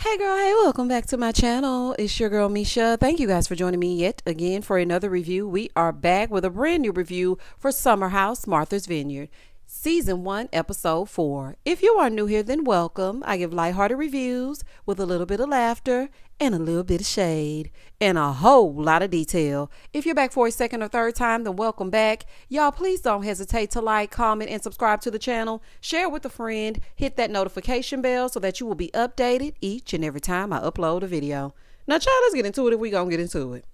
Hey girl, hey, welcome back to my channel. It's your girl Misha. Thank you guys for joining me yet again for another review. We are back with a brand new review for Summer House Martha's Vineyard, Season 1, Episode 4. If you are new here, then welcome. I give lighthearted reviews with a little bit of laughter and a little bit of shade and a whole lot of detail. If you're back for a second or third time, then welcome back. Y'all, please don't hesitate to like, comment, and subscribe to the channel. Share with a friend. Hit that notification bell so that you will be updated each and every time I upload a video. Now, child, let's get into it if we gonna get into it.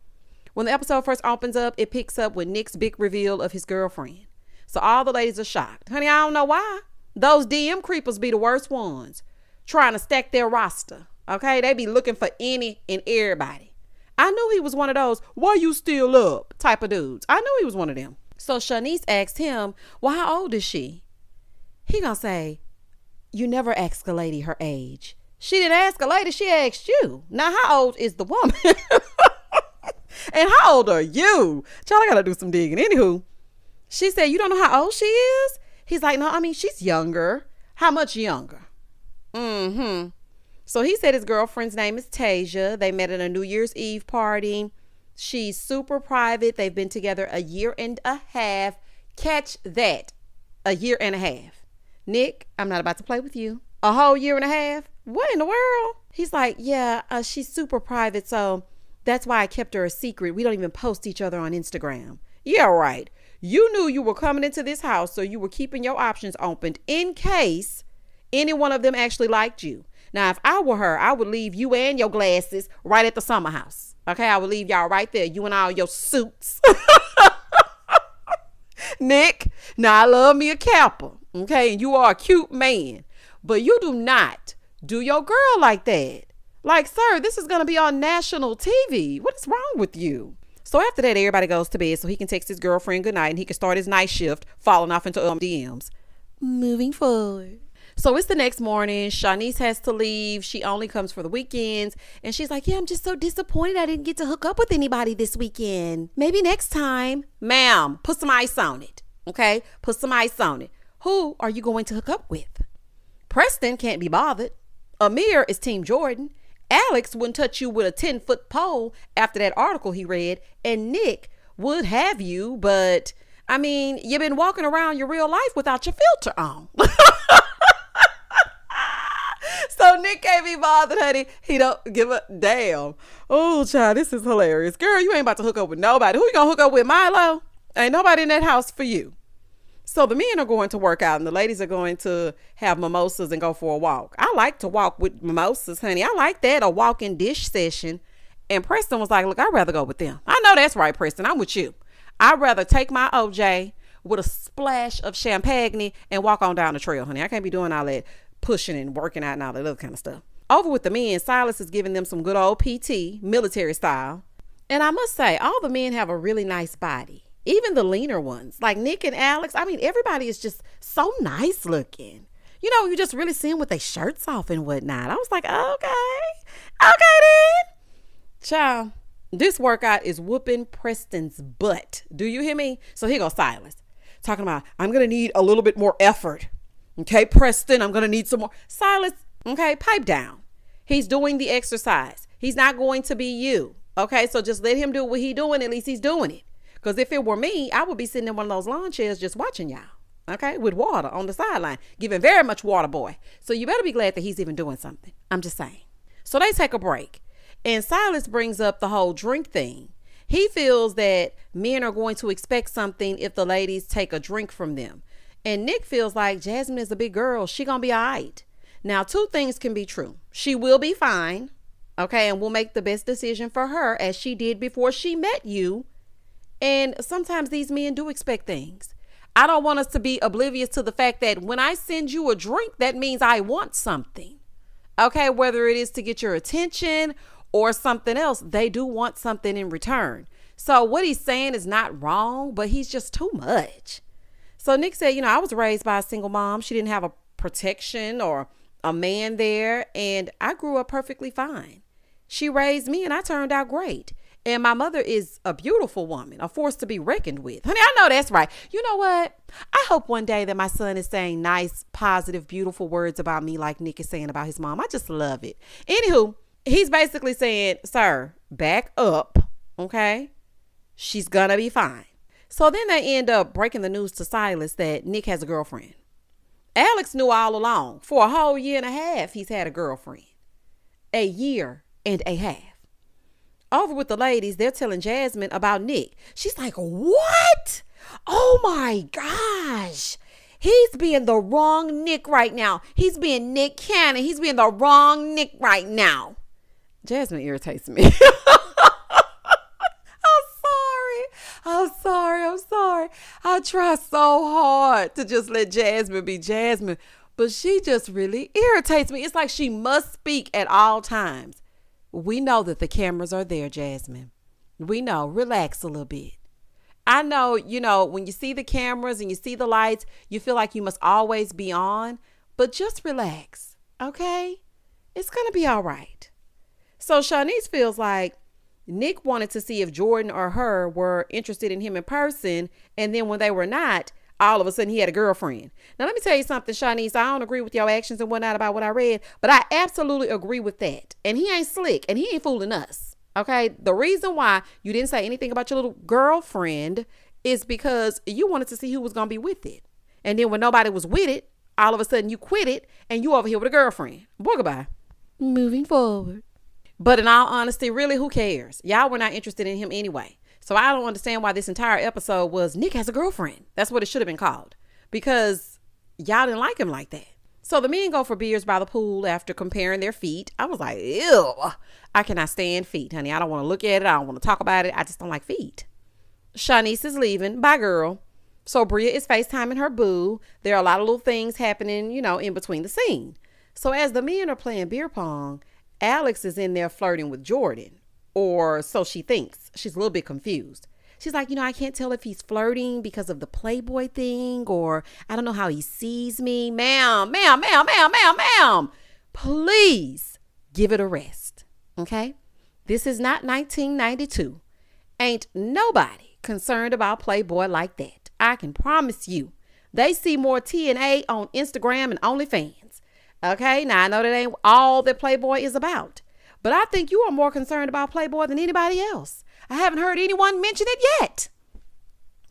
When the episode first opens up, it picks up with Nick's big reveal of his girlfriend. So all the ladies are shocked. Honey, I don't know why. Those DM creepers be the worst ones. Trying to stack their roster. Okay, they be looking for any and everybody. I knew he was one of those, why you still up type of dudes. I knew he was one of them. So Shanice asked him, well, how old is she? He gonna say, you never ask a lady her age. She didn't ask a lady, she asked you. Now, how old is the woman? And how old are you? Child, I gotta do some digging. Anywho, she said, you don't know how old she is? He's like, no, I mean, she's younger. How much younger? So he said his girlfriend's name is Tasia. They met at a New Year's Eve party. She's super private. They've been together a year and a half. Catch that. A year and a half. Nick, I'm not about to play with you. A whole year and a half? What in the world? He's like, yeah, she's super private. So that's why I kept her a secret. We don't even post each other on Instagram. Yeah, right. You knew you were coming into this house, so you were keeping your options open in case any one of them actually liked you. Now, if I were her, I would leave you and your glasses right at the summer house. Okay, I would leave y'all right there, you and all your suits. Nick, now I love me a Kappa, okay, and you are a cute man, but you do not do your girl like that. Like, sir, this is going to be on national TV. What is wrong with you? So after that, everybody goes to bed so he can text his girlfriend goodnight and he can start his night shift, falling off into DMs. Moving forward. So it's the next morning. Shanice has to leave. She only comes for the weekends. And she's like, yeah, I'm just so disappointed I didn't get to hook up with anybody this weekend. Maybe next time. Ma'am, put some ice on it. Okay? Put some ice on it. Who are you going to hook up with? Preston can't be bothered. Amir is Team Jordan. Alex wouldn't touch you with a 10-foot pole after that article he read. And Nick would have you, but I mean, you've been walking around your real life without your filter on. So Nick can't be bothered, honey. He don't give a damn. Oh, child, this is hilarious. Girl, you ain't about to hook up with nobody. Who you gonna hook up with, Milo? Ain't nobody in that house for you. So the men are going to work out and the ladies are going to have mimosas and go for a walk. I like to walk with mimosas, honey. I like that, a walking dish session. And Preston was like, look, I'd rather go with them. I know that's right, Preston. I'm with you. I'd rather take my OJ with a splash of champagne and walk on down the trail, honey. I can't be doing all that pushing and working out and all that other kind of stuff. Over with the men, Silas is giving them some good old PT, military style. And I must say, all the men have a really nice body. Even the leaner ones, like Nick and Alex. I mean, everybody is just so nice looking. You know, you just really see them with their shirts off and whatnot. I was like, okay then. Child, this workout is whooping Preston's butt. Do you hear me? So here goes Silas. Talking about, I'm going to need a little bit more effort. Okay, Preston, I'm going to need some more. Silas, okay, pipe down. He's doing the exercise. He's not going to be you. Okay, so just let him do what he's doing. At least he's doing it. Because if it were me, I would be sitting in one of those lawn chairs just watching y'all. Okay, with water on the sideline. Giving very much water, boy. So you better be glad that he's even doing something. I'm just saying. So they take a break. And Silas brings up the whole drink thing. He feels that men are going to expect something if the ladies take a drink from them. And Nick feels like Jasmine is a big girl. She gonna be all right. Now, two things can be true. She will be fine. Okay, and will make the best decision for her as she did before she met you. And sometimes these men do expect things. I don't want us to be oblivious to the fact that when I send you a drink, that means I want something. Okay, whether it is to get your attention or something else, they do want something in return. So what he's saying is not wrong, but he's just too much. So Nick said, I was raised by a single mom. She didn't have a protection or a man there. And I grew up perfectly fine. She raised me and I turned out great. And my mother is a beautiful woman, a force to be reckoned with. Honey, I know that's right. You know what? I hope one day that my son is saying nice, positive, beautiful words about me like Nick is saying about his mom. I just love it. Anywho, he's basically saying, sir, back up, okay? She's gonna be fine. So then they end up breaking the news to Silas that Nick has a girlfriend. Alex knew all along. For a whole year and a half, he's had a girlfriend. A year and a half. Over with the ladies, they're telling Jasmine about Nick. She's like, what? Oh my gosh. He's being the wrong Nick right now. He's being Nick Cannon. He's being the wrong Nick right now. Jasmine irritates me. I'm sorry. I try so hard to just let Jasmine be Jasmine, but she just really irritates me. It's like she must speak at all times. We know that the cameras are there, Jasmine. We know. Relax a little bit. I know, when you see the cameras and you see the lights, you feel like you must always be on, but just relax, okay? It's going to be all right. So Shanice feels like Nick wanted to see if Jordan or her were interested in him in person. And then when they were not, all of a sudden he had a girlfriend. Now, let me tell you something, Shanice. I don't agree with your actions and whatnot about what I read, but I absolutely agree with that. And he ain't slick and he ain't fooling us. Okay. The reason why you didn't say anything about your little girlfriend is because you wanted to see who was going to be with it. And then when nobody was with it, all of a sudden you quit it and you over here with a girlfriend. Boy, goodbye. Moving forward. But in all honesty, really, who cares? Y'all were not interested in him anyway. So I don't understand why this entire episode was Nick has a girlfriend. That's what it should have been called, because y'all didn't like him like that. So the men go for beers by the pool after comparing their feet. I was like, ew, I cannot stand feet, honey. I don't want to look at it. I don't want to talk about it. I just don't like feet. Shanice is leaving. Bye, girl. So Bria is FaceTiming her boo. There are a lot of little things happening, in between the scene. So as the men are playing beer pong, Alex is in there flirting with Jordan, or so she thinks. She's a little bit confused. She's like, I can't tell if he's flirting because of the Playboy thing, or I don't know how he sees me. Ma'am, please give it a rest. Okay. This is not 1992. Ain't nobody concerned about Playboy like that. I can promise you. They see more TNA on Instagram and OnlyFans. Okay, now I know that ain't all that Playboy is about, but I think you are more concerned about Playboy than anybody else. I haven't heard anyone mention it yet.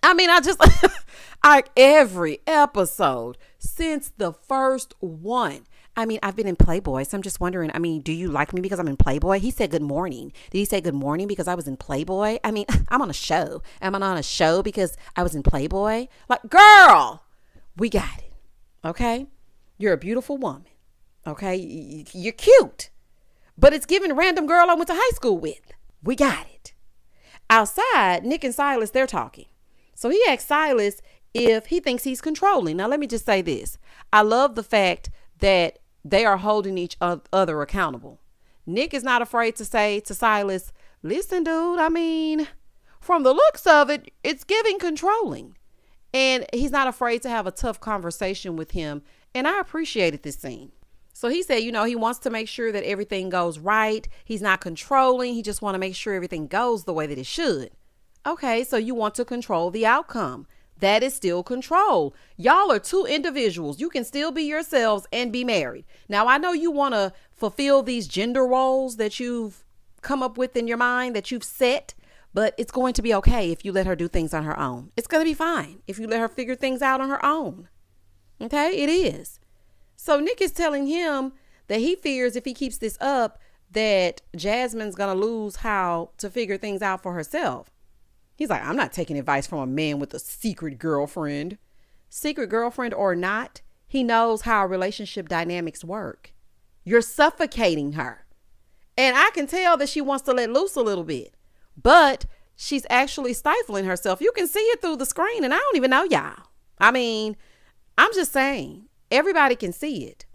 I mean, every episode since the first one. I mean, I've been in Playboy, so I'm just wondering, do you like me because I'm in Playboy? He said good morning. Did he say good morning because I was in Playboy? I mean, I'm on a show. Am I on a show because I was in Playboy? Like, girl, we got it. Okay, you're a beautiful woman. Okay, you're cute, but it's giving random girl I went to high school with. We got it. Outside, Nick and Silas, they're talking. So he asked Silas if he thinks he's controlling. Now, let me just say this. I love the fact that they are holding each other accountable. Nick is not afraid to say to Silas, listen, dude, from the looks of it, it's giving controlling. And he's not afraid to have a tough conversation with him. And I appreciated this scene. So he said, he wants to make sure that everything goes right. He's not controlling. He just want to make sure everything goes the way that it should. Okay, so you want to control the outcome. That is still control. Y'all are two individuals. You can still be yourselves and be married. Now, I know you want to fulfill these gender roles that you've come up with in your mind, that you've set, but it's going to be okay if you let her do things on her own. It's going to be fine if you let her figure things out on her own. Okay, it is. So Nick is telling him that he fears if he keeps this up, that Jasmine's going to lose how to figure things out for herself. He's like, I'm not taking advice from a man with a secret girlfriend. Secret girlfriend or not, he knows how relationship dynamics work. You're suffocating her. And I can tell that she wants to let loose a little bit, but she's actually stifling herself. You can see it through the screen, and I don't even know y'all. I'm just saying. Everybody can see it.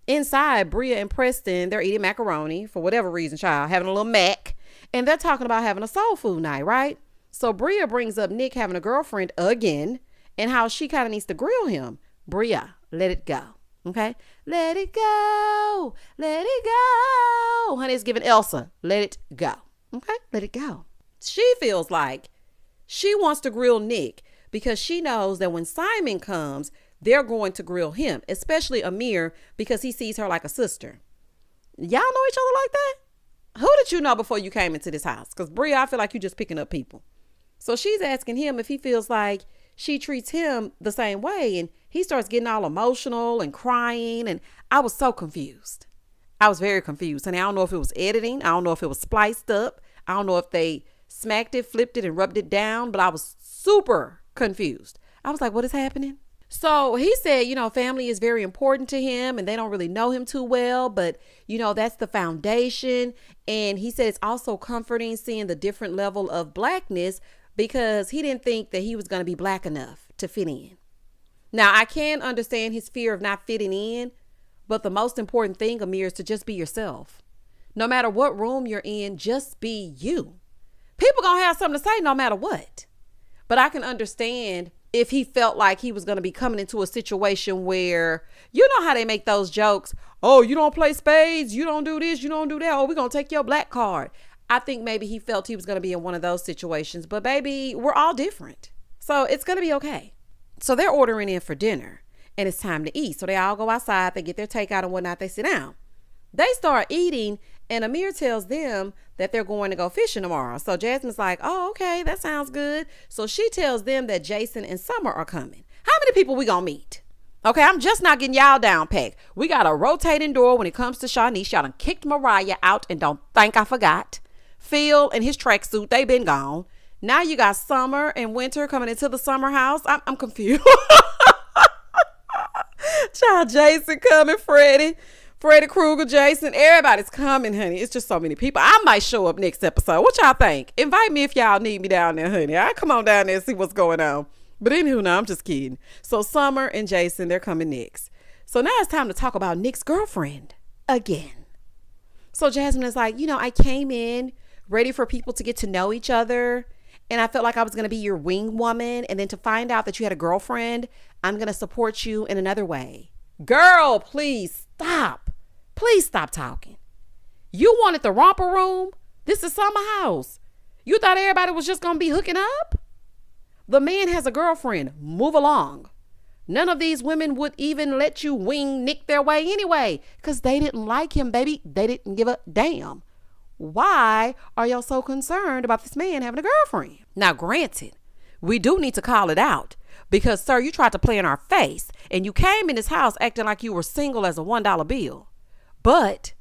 Inside, Bria and Preston, they're eating macaroni for whatever reason, child, having a little mac. And they're talking about having a soul food night, right? So Bria brings up Nick having a girlfriend again and how she kind of needs to grill him. Bria, let it go. Okay? Let it go. Let it go. Honey, it's giving Elsa. Let it go. Okay? Let it go. She feels like she wants to grill Nick because she knows that when Simon comes, they're going to grill him, especially Amir, because he sees her like a sister. Y'all know each other like that? Who did you know before you came into this house? Because Bria, I feel like you just picking up people. So she's asking him if he feels like she treats him the same way, and he starts getting all emotional and crying, and I was so confused. I was very confused, and I don't know if it was editing. I don't know if it was spliced up. I don't know if they smacked it, flipped it, and rubbed it down, but I was super confused. I was like, what is happening? So he said, family is very important to him and they don't really know him too well, but that's the foundation. And he said it's also comforting seeing the different level of blackness because he didn't think that he was going to be black enough to fit in. Now, I can understand his fear of not fitting in, but the most important thing, Amir, is to just be yourself. No matter what room you're in, just be you. People gonna have something to say no matter what. But I can understand if he felt like he was going to be coming into a situation where, you know how they make those jokes. Oh, you don't play spades. You don't do this. You don't do that. Oh, we're going to take your black card. I think maybe he felt he was going to be in one of those situations. But baby, we're all different. So it's going to be okay. So they're ordering in for dinner and it's time to eat. So they all go outside. They get their takeout and whatnot. They sit down. They start eating and Amir tells them that they're going to go fishing tomorrow. So Jasmine's like, oh, okay, that sounds good. So she tells them that Jason and Summer are coming. How many people we gonna meet? Okay, I'm just not getting y'all down packed. We got a rotating door when it comes to Shanice. Y'all done kicked Mariah out and don't think I forgot. Phil and his tracksuit, they been gone. Now you got Summer and Winter coming into the summer house. I'm confused. Child, Jason coming, Freddy Krueger, Jason, everybody's coming, honey. It's just so many people. I might show up next episode. What y'all think? Invite me if y'all need me down there, honey. I'll come on down there and see what's going on. But anywho, no, I'm just kidding. So Summer and Jason, they're coming next. So now it's time to talk about Nick's girlfriend again. So Jasmine is like, I came in ready for people to get to know each other. And I felt like I was going to be your wing woman. And then to find out that you had a girlfriend, I'm going to support you in another way. Girl, please stop. Please stop talking. You wanted the romper room? This is summer house. You thought everybody was just going to be hooking up? The man has a girlfriend. Move along. None of these women would even let you wing Nick their way anyway, because they didn't like him, baby. They didn't give a damn. Why are y'all so concerned about this man having a girlfriend? Now, granted, we do need to call it out because, sir, you tried to play in our face and you came in this house acting like you were single as a $1 bill. But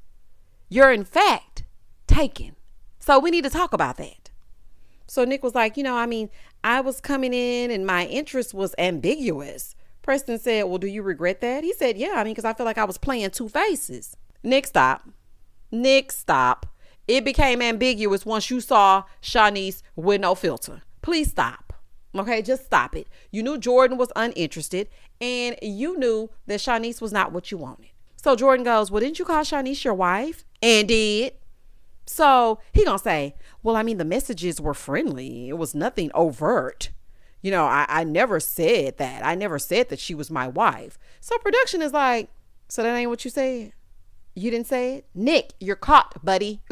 you're in fact taken. So we need to talk about that. So Nick was like, I was coming in and my interest was ambiguous. Preston said, well, do you regret that? He said, yeah, because I feel like I was playing two faces. Nick, stop. It became ambiguous once you saw Shanice with no filter. Please stop. Okay, just stop it. You knew Jordan was uninterested and you knew that Shanice was not what you wanted. So Jordan goes, well, didn't you call Shanice your wife? And did. So he gonna say, well, the messages were friendly. It was nothing overt. I never said that. I never said that she was my wife. So production is like, so that ain't what you said? You didn't say it? Nick, you're caught, buddy.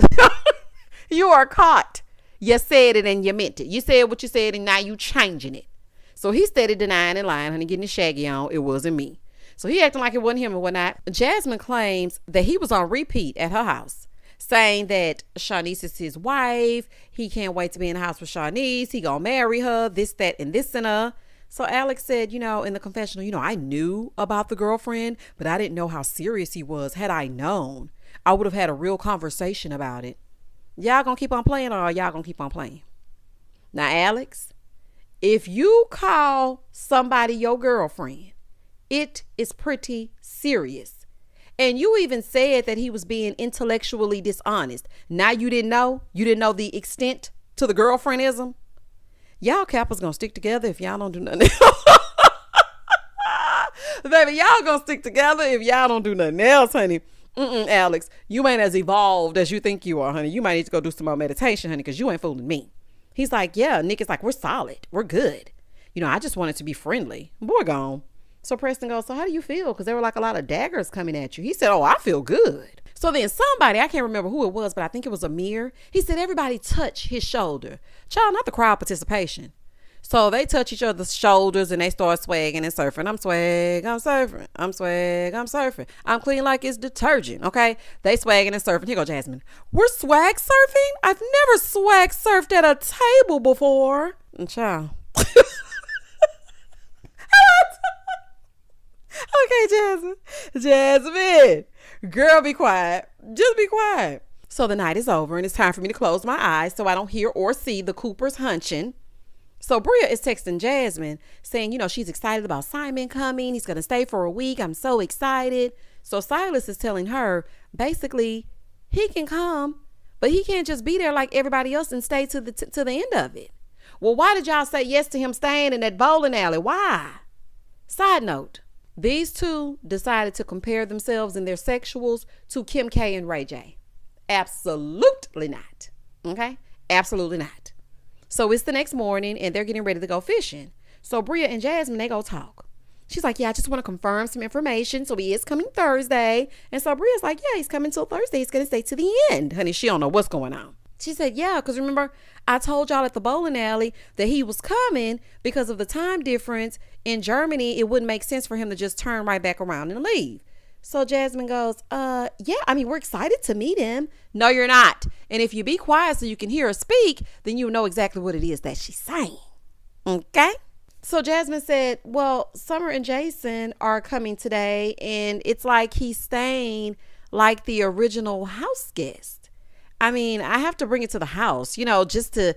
You are caught. You said it and you meant it. You said what you said and now you changing it. So he steady denying and lying, honey, getting his shaggy on. It wasn't me. So he acting like it wasn't him and whatnot. Jasmine claims that he was on repeat at her house, saying that Shanice is his wife. He can't wait to be in the house with Shanice. He gonna marry her, this, that, and this and So Alex said, in the confessional, I knew about the girlfriend, but I didn't know how serious he was. Had I known, I would have had a real conversation about it. Y'all gonna keep on playing or y'all gonna keep on playing? Now, Alex, if you call somebody your girlfriend, it is pretty serious. And you even said that he was being intellectually dishonest. Now you didn't know? You didn't know the extent to the girlfriendism? Y'all Kappas gonna stick together if y'all don't do nothing else. Baby, y'all gonna stick together if y'all don't do nothing else, honey. Alex, you ain't as evolved as you think you are, honey. You might need to go do some more meditation, honey, because you ain't fooling me. He's like, yeah, Nick is like, we're solid. We're good. I just wanted to be friendly. Boy, gone. So Preston goes, so how do you feel? Because there were like a lot of daggers coming at you. He said, oh, I feel good. So then somebody, I can't remember who it was, but I think it was Amir. He said everybody touch his shoulder. Child, not the crowd participation. So they touch each other's shoulders and they start swagging and surfing. I'm swag, I'm surfing. I'm swag, I'm surfing. I'm clean like it's detergent, okay? They swagging and surfing. Here go Jasmine. We're swag surfing? I've never swag surfed at a table before. And child. Okay, Jasmine. Girl, be quiet. Just be quiet. So the night is over and it's time for me to close my eyes so I don't hear or see the Coopers hunching. So Bria is texting Jasmine saying, she's excited about Simon coming. He's going to stay for a week. I'm so excited. So Silas is telling her, basically, he can come, but he can't just be there like everybody else and stay to the end of it. Well, why did y'all say yes to him staying in that bowling alley? Why? Side note, these two decided to compare themselves and their sexuals to Kim K and Ray J. Absolutely not. Okay? Absolutely not. So it's the next morning and they're getting ready to go fishing. So Bria and Jasmine, they go talk. She's like, yeah, I just want to confirm some information. So he is coming Thursday. And so Bria's like, yeah, he's coming till Thursday. He's going to stay to the end. Honey, she don't know what's going on. She said, yeah, because remember, I told y'all at the bowling alley that he was coming because of the time difference. In Germany, it wouldn't make sense for him to just turn right back around and leave. So Jasmine goes, yeah, we're excited to meet him. No, you're not. And if you be quiet so you can hear her speak, then you know exactly what it is that she's saying. Okay? So Jasmine said, well, Summer and Jason are coming today, and it's like he's staying like the original house guest. I mean, I have to bring it to the house, just to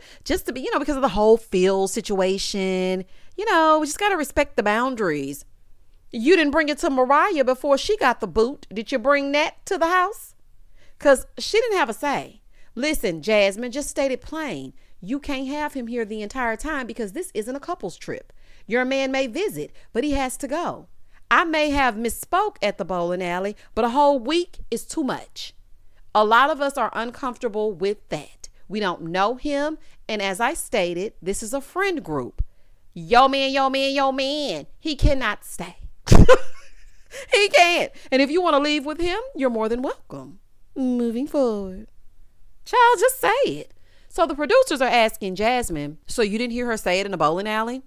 be, because of the whole Phil situation. We just got to respect the boundaries. You didn't bring it to Mariah before she got the boot. Did you bring that to the house? Because she didn't have a say. Listen, Jasmine, just state it plain. You can't have him here the entire time because this isn't a couple's trip. Your man may visit, but he has to go. I may have misspoke at the bowling alley, but a whole week is too much. A lot of us are uncomfortable with that. We don't know him. And as I stated, this is a friend group. Yo man. He cannot stay. He can't. And if you want to leave with him, you're more than welcome. Moving forward. Child, just say it. So the producers are asking Jasmine, so you didn't hear her say it in the bowling alley?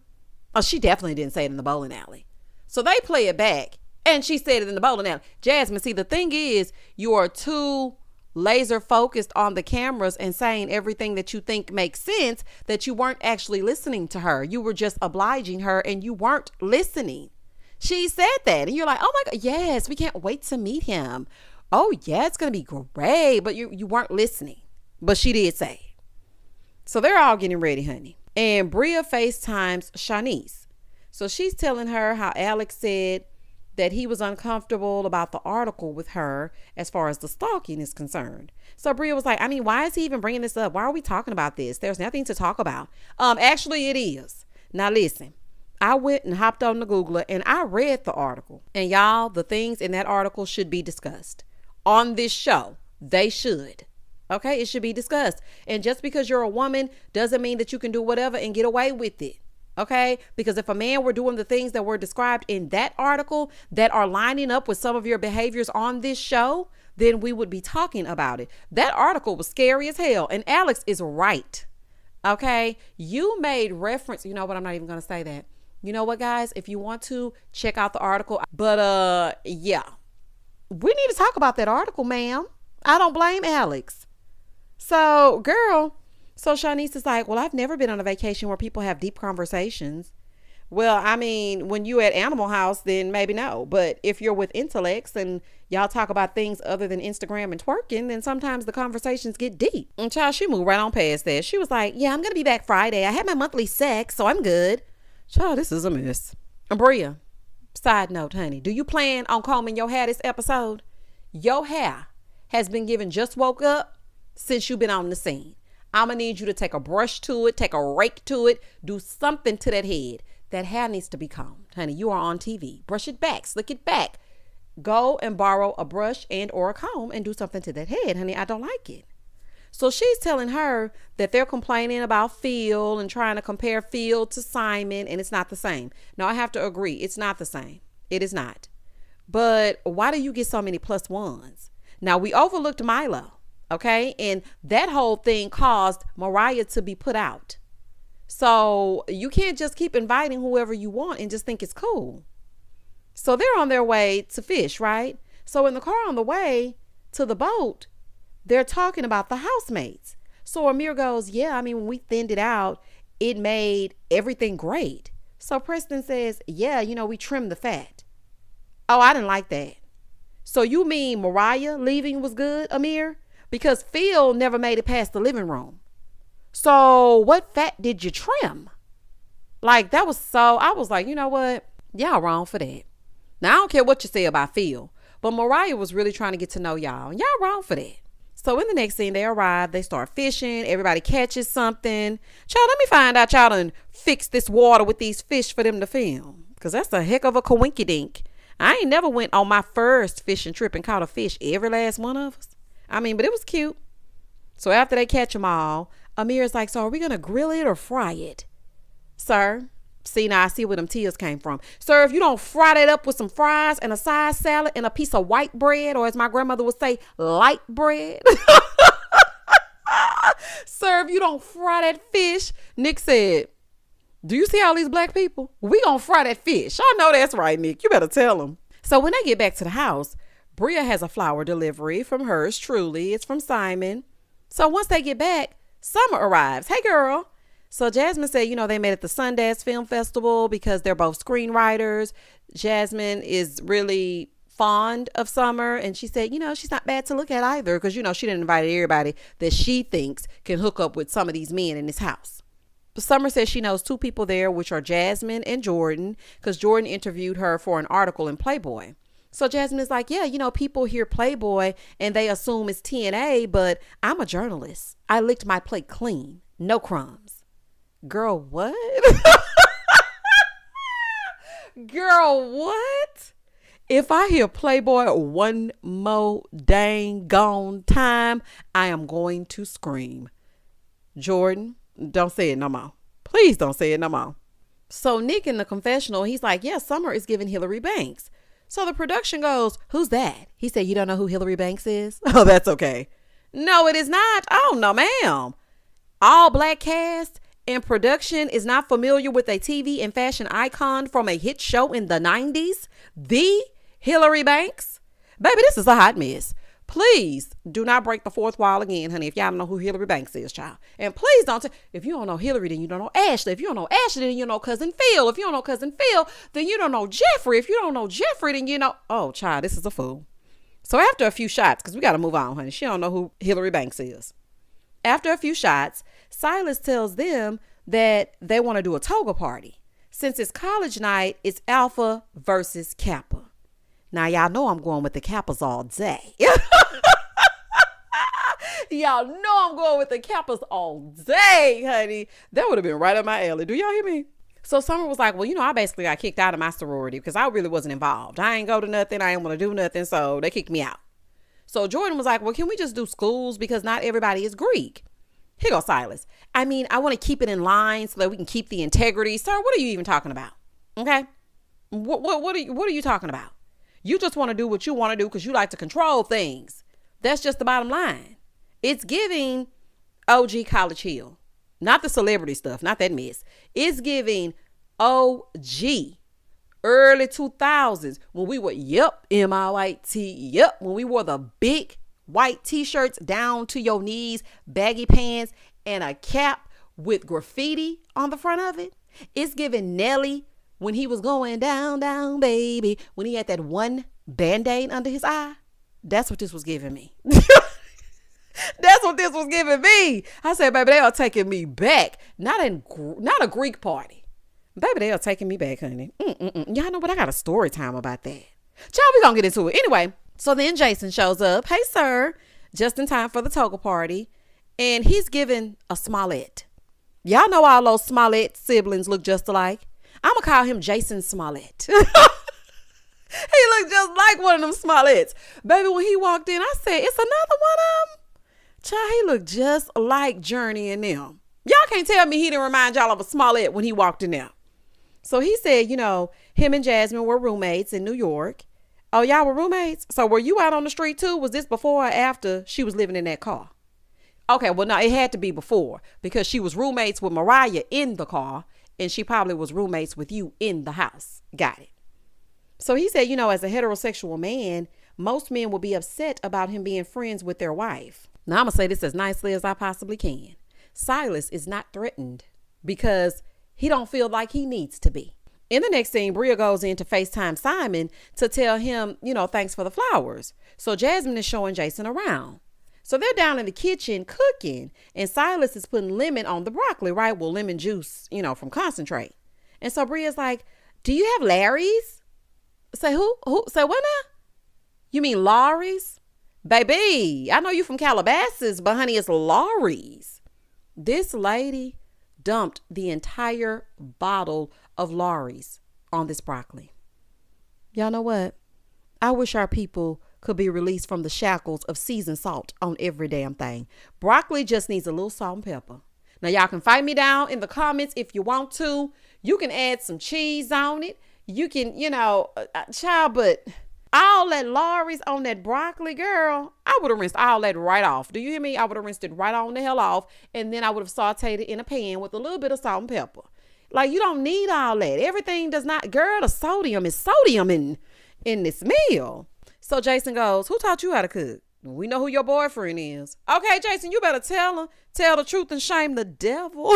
Oh, she definitely didn't say it in the bowling alley. So they play it back and she said it in the bowling alley. Jasmine, see, the thing is, you are too laser focused on the cameras and saying everything that you think makes sense that you weren't actually listening to her. You were just obliging her and you weren't listening. She said that and you're like, oh my God, yes, we can't wait to meet him. Oh yeah, it's going to be great. But you weren't listening. But she did say it. So they're all getting ready, honey. And Bria FaceTimes Shanice. So she's telling her how Alex said that he was uncomfortable about the article with her as far as the stalking is concerned. So Bria was like, why is he even bringing this up? Why are we talking about this? There's nothing to talk about. Actually, it is. Now, listen, I went and hopped on the Googler and I read the article. And y'all, the things in that article should be discussed. On this show, they should. Okay, it should be discussed. And just because you're a woman doesn't mean that you can do whatever and get away with it. Okay, because if a man were doing the things that were described in that article that are lining up with some of your behaviors on this show, then we would be talking about it. That article was scary as hell. And Alex is right. Okay, you made reference. You know what? I'm not even going to say that. You know what, guys? If you want to, check out the article. But yeah, we need to talk about that article, ma'am. I don't blame Alex. So, girl. So Shanice is like, well, I've never been on a vacation where people have deep conversations. Well, when you at Animal House, then maybe no. But if you're with intellects and y'all talk about things other than Instagram and twerking, then sometimes the conversations get deep. And child, she moved right on past that. She was like, yeah, I'm going to be back Friday. I had my monthly sex, so I'm good. Child, this is a mess. And Bria, side note, honey, do you plan on combing your hair this episode? Your hair has been given just woke up since you've been on the scene. I'm going to need you to take a brush to it, take a rake to it, do something to that head. That hair needs to be combed. Honey, you are on TV. Brush it back, slick it back. Go and borrow a brush and or a comb and do something to that head. Honey, I don't like it. So she's telling her that they're complaining about Phil and trying to compare Phil to Simon, and it's not the same. Now, I have to agree. It's not the same. It is not. But why do you get so many plus ones? Now, we overlooked Milo, okay? And that whole thing caused Mariah to be put out. So you can't just keep inviting whoever you want and just think it's cool. So they're on their way to fish, right? So in the car on the way to the boat, they're talking about the housemates. So Amir goes, yeah, I mean, when we thinned it out, it made everything great. So Preston says, yeah, we trimmed the fat. Oh, I didn't like that. So you mean Mariah leaving was good, Amir? Because Phil never made it past the living room. So what fat did you trim? Like, that was so, I was like, you know what? Y'all wrong for that. Now, I don't care what you say about Phil, but Mariah was really trying to get to know y'all. Y'all wrong for that. So in the next scene, they arrive, they start fishing, everybody catches something. Child, let me find out y'all done fix this water with these fish for them to film. Because that's a heck of a coinkydink. I ain't never went on my first fishing trip and caught a fish, every last one of us. I mean, but it was cute. So after they catch them all, Amir's like, so are we going to grill it or fry it? Sir, see, now I see where them tears came from. Sir, if you don't fry that up with some fries and a side salad and a piece of white bread, or as my grandmother would say, light bread. Sir, if you don't fry that fish, Nick said, do you see all these black people? We gonna fry that fish. I know that's right, Nick. You better tell them. So when they get back to the house, Bria has a flower delivery from hers truly. It's from Simon. So once they get back, Summer arrives. Hey, girl. So Jasmine said, they met at the Sundance Film Festival because they're both screenwriters. Jasmine is really fond of Summer. And she said, she's not bad to look at either because, she didn't invite everybody that she thinks can hook up with some of these men in this house. But Summer says she knows 2 people there, which are Jasmine and Jordan, because Jordan interviewed her for an article in Playboy. So Jasmine is like, yeah, people hear Playboy and they assume it's TNA, but I'm a journalist. I licked my plate clean. No crumbs. Girl, what? Girl, what? If I hear Playboy one more dang gone time, I am going to scream. Jordan, don't say it no more. Please don't say it no more. So Nick in the confessional, he's like, yeah, Summer is giving Hillary Banks. So the production goes, who's that? He said, you don't know who Hillary Banks is? Oh, that's okay. No, it is not. Oh, no, ma'am. All black cast and production is not familiar with a TV and fashion icon from a hit show in the 90s. The Hillary Banks. Baby, this is a hot mess. Please do not break the 4th wall again, honey, if y'all don't know who Hillary Banks is, child. And please don't. If you don't know Hillary, then you don't know Ashley. If you don't know Ashley, then you know Cousin Phil. If you don't know Cousin Phil, then you don't know Jeffrey. If you don't know Jeffrey, then you know. Oh, child, this is a fool. So after a few shots, because we got to move on, honey. She don't know who Hillary Banks is. After a few shots, Silas tells them that they want to do a toga party. Since it's college night, it's Alpha versus Kappa. Now, y'all know I'm going with the Kappas all day. Y'all know I'm going with the Kappas all day, honey. That would have been right up my alley. Do y'all hear me? So Summer was like, well, I basically got kicked out of my sorority because I really wasn't involved. I ain't go to nothing. I ain't want to do nothing. So they kicked me out. So Jordan was like, well, can we just do schools? Because not everybody is Greek. Here goes Silas. I mean, I want to keep it in line so that we can keep the integrity. Sir, what are you even talking about? Okay. What are you talking about? You just want to do what you want to do because you like to control things. That's just the bottom line. It's giving OG College Hill. Not the celebrity stuff. Not that mess. It's giving OG. Early 2000s. When we were, M-I-Y-T. Yep. When we wore the big white t-shirts down to your knees, baggy pants, and a cap with graffiti on the front of it. It's giving Nelly when he was going down, down, baby. When he had that one Band-Aid under his eye. That's what this was giving me. That's what this was giving me. I said, baby, they are taking me back. Not a Greek party. Baby, they are taking me back, honey. Y'all know what? I got a story time about that. Child, we gonna get into it. Anyway, so then Jason shows up. Hey, sir. Just in time for the toga party. And he's giving a Smollett. Y'all know all those Smollett siblings look just alike. I'm going to call him Jason Smollett. He looked just like one of them Smolletts. Baby, when he walked in, I said, it's another one of them. Child, he looked just like Journey and them. Y'all can't tell me he didn't remind y'all of a Smollett when he walked in there. So he said, him and Jasmine were roommates in New York. Oh, y'all were roommates? So were you out on the street too? Was this before or after she was living in that car? Okay, well, no, it had to be before because she was roommates with Mariah in the car and she probably was roommates with you in the house. Got it. So he said, as a heterosexual man, most men will be upset about him being friends with their wife. Now, I'm going to say this as nicely as I possibly can. Silas is not threatened because he don't feel like he needs to be. In the next scene, Bria goes in to FaceTime Simon to tell him, thanks for the flowers. So Jasmine is showing Jason around. So they're down in the kitchen cooking and Silas is putting lemon on the broccoli, right? Well, lemon juice, from concentrate. And so Bria's like, do you have Larry's? Say who? Say what now? You mean Laurie's? Baby, I know you from Calabasas, but honey, it's Laurie's. This lady dumped the entire bottle of Laurie's on this broccoli. Y'all know what? I wish our people could be released from the shackles of seasoned salt on every damn thing. Broccoli just needs a little salt and pepper. Now, y'all can fight me down in the comments if you want to. You can add some cheese on it. You can, child, but all that Laurie's on that broccoli, girl, I would have rinsed all that right off. Do you hear me? I would have rinsed it right on the hell off. And then I would have sauteed it in a pan with a little bit of salt and pepper. Like, you don't need all that. Everything does not, girl, the sodium is sodium in this meal. So Jason goes, who taught you how to cook? We know who your boyfriend is. Okay, Jason, you better tell him. Tell the truth and shame the devil.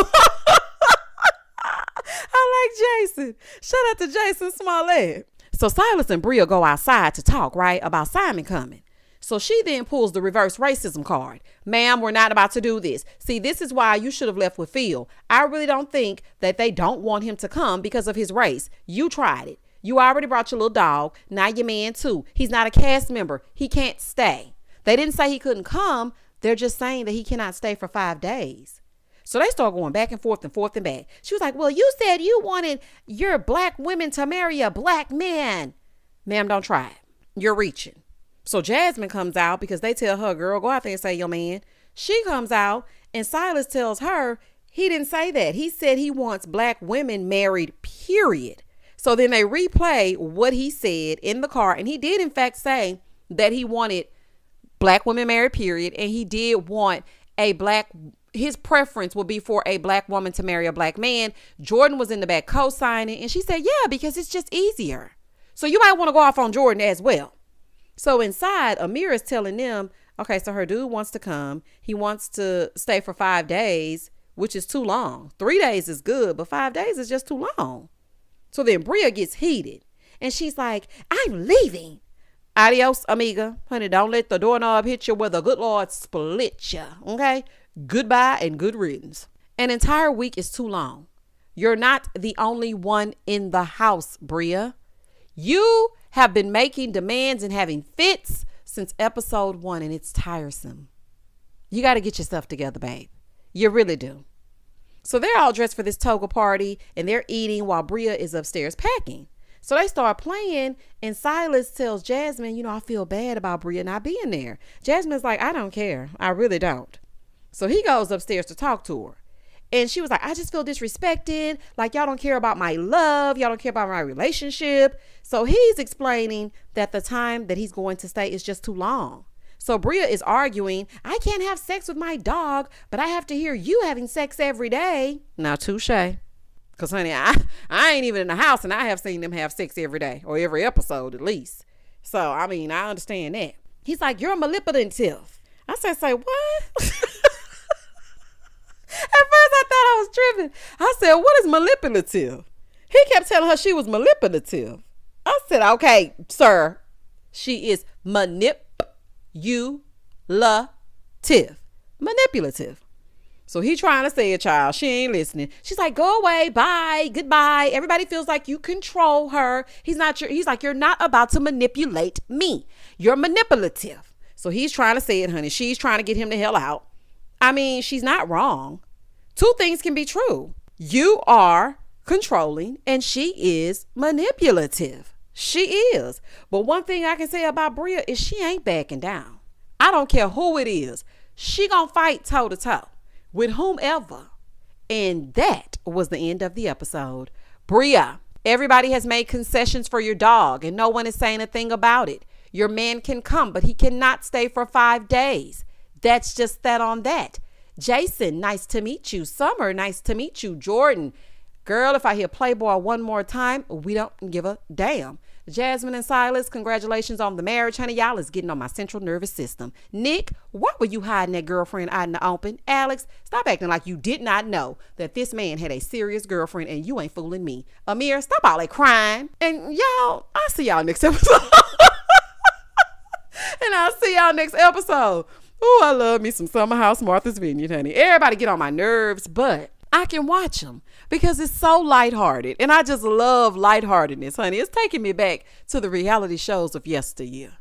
I like Jason. Shout out to Jason Smollett. So Silas and Bria go outside to talk, right, about Simon coming. So she then pulls the reverse racism card. Ma'am, we're not about to do this. See, this is why you should have left with Phil. I really don't think that they don't want him to come because of his race. You tried it. You already brought your little dog. Now your man too. He's not a cast member. He can't stay. They didn't say he couldn't come. They're just saying that he cannot stay for 5 days. So they start going back and forth and back. She was like, well, you said you wanted your black women to marry a black man. Ma'am, don't try it. You're reaching. So Jasmine comes out because they tell her, girl, go out there and say your man. She comes out and Silas tells her he didn't say that. He said he wants black women married, period. So then they replay what he said in the car. And he did, in fact, say that he wanted black women married, period. And he did want his preference would be for a black woman to marry a black man. Jordan was in the back co-signing. And she said, yeah, because it's just easier. So you might want to go off on Jordan as well. So inside, Amir is telling them, okay, so her dude wants to come. He wants to stay for 5 days, which is too long. 3 days is good, but 5 days is just too long. So then Bria gets heated and she's like, I'm leaving. Adios, amiga. Honey, don't let the doorknob hit you where the good Lord split you. Okay? Goodbye and good riddance. An entire week is too long. You're not the only one in the house, Bria. You have been making demands and having fits since episode 1 and it's tiresome. You got to get yourself together, babe. You really do. So they're all dressed for this Toga party and they're eating while Bria is upstairs packing. So they start playing and Silas tells Jasmine, I feel bad about Bria not being there. Jasmine's like, I don't care. I really don't. So he goes upstairs to talk to her. And she was like, I just feel disrespected. Like, y'all don't care about my love. Y'all don't care about my relationship. So he's explaining that the time that he's going to stay is just too long. So Bria is arguing, I can't have sex with my dog, but I have to hear you having sex every day. Now, touche. Because, honey, I ain't even in the house and I have seen them have sex every day or every episode at least. So, I mean, I understand that. He's like, you're manipulative. I said, say what? At first I thought I was tripping. I said, what is manipulative? He kept telling her she was manipulative. I said, okay, sir, she is manipulative. So he trying to say it, child. She ain't listening. She's like, go away. Bye. Goodbye. Everybody feels like you control her. He's like, you're not about to manipulate me. You're manipulative. So he's trying to say it, honey. She's trying to get him the hell out. I mean, she's not wrong. 2 things can be true. You are controlling and she is manipulative. She is. But one thing I can say about Bria is she ain't backing down. I don't care who it is. She gonna fight toe to toe with whomever. And that was the end of the episode. Bria, Everybody has made concessions for your dog and no one is saying a thing about it. Your man can come, but he cannot stay for 5 days. That's just that on that. Jason, nice to meet you. Summer, nice to meet you. Jordan, girl, if I hear Playboy one more time, we don't give a damn. Jasmine and Silas, congratulations on the marriage, honey. Y'all is getting on my central nervous system. Nick, why were you hiding that girlfriend out in the open? Alex, stop acting like you did not know that this man had a serious girlfriend and you ain't fooling me. Amir, stop all that crying. And y'all, I'll see y'all next episode. And I'll see y'all next episode. Ooh, I love me some Summer House Martha's Vineyard, honey. Everybody get on my nerves, but I can watch them because it's so lighthearted. And I just love lightheartedness, honey. It's taking me back to the reality shows of yesteryear.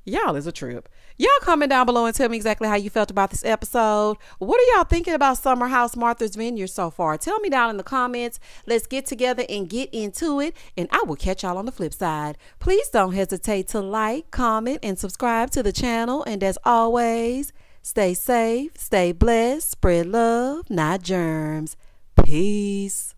Y'all is a trip. Y'all comment down below and tell me exactly how you felt about this episode. What are y'all thinking about Summer House Martha's Vineyard so far? Tell me down in the comments. Let's get together and get into it. And I will catch y'all on the flip side. Please don't hesitate to like, comment, and subscribe to the channel. And as always, stay safe, stay blessed, spread love, not germs. Peace.